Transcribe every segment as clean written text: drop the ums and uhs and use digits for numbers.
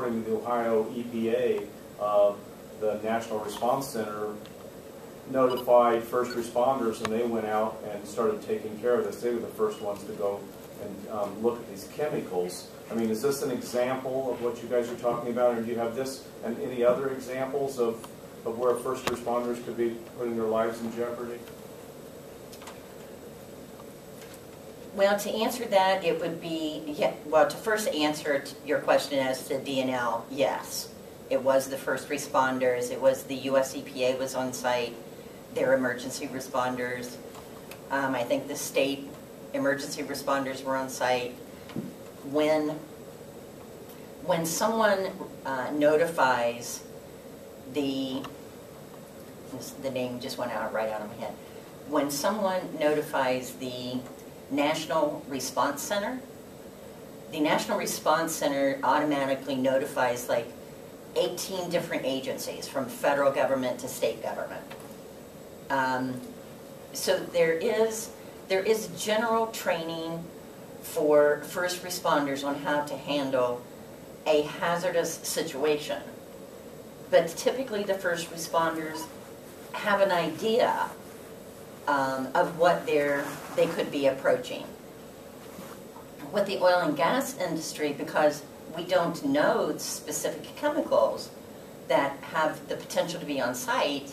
according to the Ohio EPA, the National Response Center notified first responders, and they went out and started taking care of this. They were the first ones to go and look at these chemicals. I mean, is this an example of what you guys are talking about, or do you have this and any other examples of where first responders could be putting their lives in jeopardy? Well, to answer that, it would be, yeah, well, to first answer your question as to DNL, yes. It was the first responders. It was the US EPA was on site. Their emergency responders. I think the state emergency responders were on site. When someone notifies the name just went out right out of my head. When someone notifies the National Response Center, the National Response Center automatically notifies like 18 different agencies, from federal government to state government. So there is general training for first responders on how to handle a hazardous situation. But typically the first responders have an idea of what they could be approaching. With the oil and gas industry, because we don't know specific chemicals that have the potential to be on site,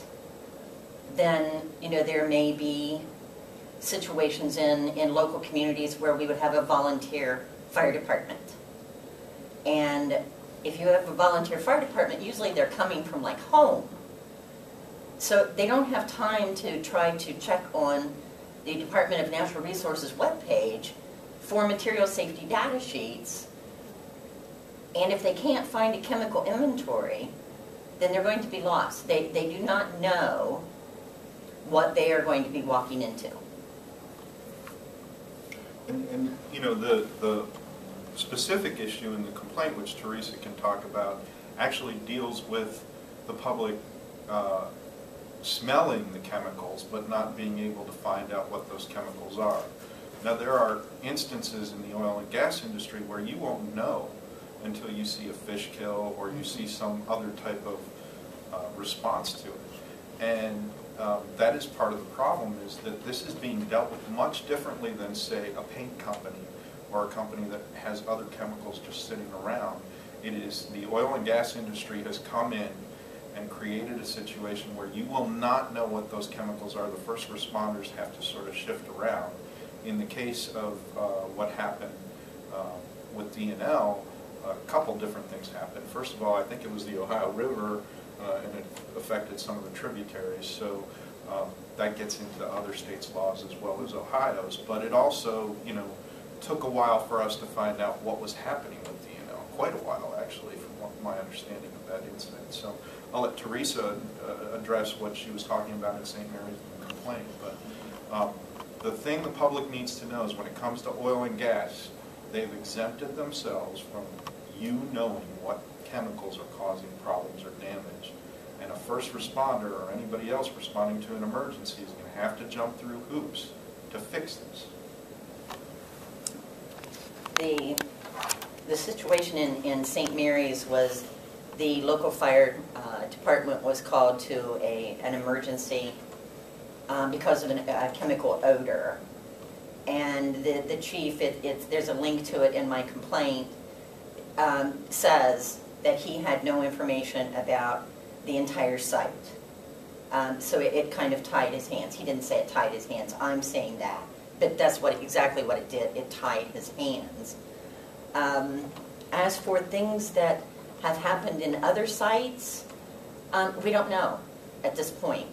then there may be situations in local communities where we would have a volunteer fire department. And if you have a volunteer fire department, usually they're coming from like home. So they don't have time to try to check on the Department of Natural Resources webpage for material safety data sheets. And if they can't find a chemical inventory, then they're going to be lost. They do not know what they are going to be walking into. And the specific issue in the complaint, which Teresa can talk about, actually deals with the public smelling the chemicals but not being able to find out what those chemicals are. Now, there are instances in the oil and gas industry where you won't know until you see a fish kill or you see some other type of response to it. And that is part of the problem, is that this is being dealt with much differently than, say, a paint company or a company that has other chemicals just sitting around. It is the oil and gas industry has come in and created a situation where you will not know what those chemicals are. The first responders have to sort of shift around. In the case of what happened with DNL, a couple different things happened. First of all, I think it was the Ohio River, and it affected some of the tributaries, so that gets into other states' laws as well as Ohio's. But it also, took a while for us to find out what was happening with DNL. Quite a while, actually, from my understanding of that incident. So I'll let Teresa address what she was talking about in St. Mary's complaint. But the thing the public needs to know is when it comes to oil and gas, they've exempted themselves from you knowing what chemicals are causing problems or damage. And a first responder or anybody else responding to an emergency is going to have to jump through hoops to fix this. The situation in St. Mary's was the local fire department was called to an emergency because of a chemical odor. And the chief, there's a link to it in my complaint, says that he had no information about the entire site. So it kind of tied his hands. He didn't say it tied his hands. I'm saying that. But that's exactly what it did. It tied his hands. As for things that have happened in other sites, we don't know at this point.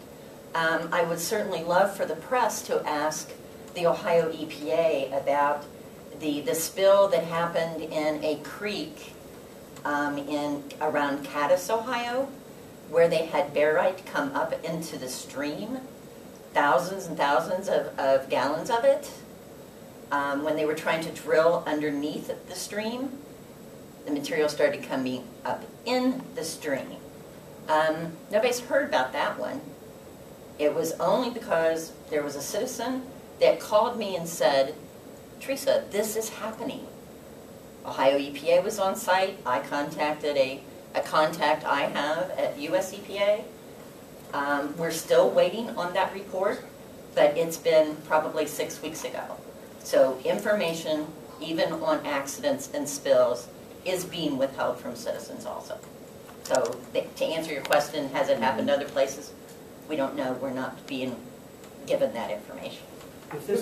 I would certainly love for the press to ask the Ohio EPA about the spill that happened in a creek around Cadiz, Ohio, where they had barite come up into the stream, thousands and thousands of gallons of it. When they were trying to drill underneath the stream, the material started coming up in the stream. Nobody's heard about that one. It was only because there was a citizen that called me and said, Teresa, this is happening. Ohio EPA was on site. I contacted a contact I have at US EPA. We're still waiting on that report, but it's been probably 6 weeks ago. So information, even on accidents and spills, is being withheld from citizens also. So to answer your question, has it happened other places? We don't know. We're not being given that information. If this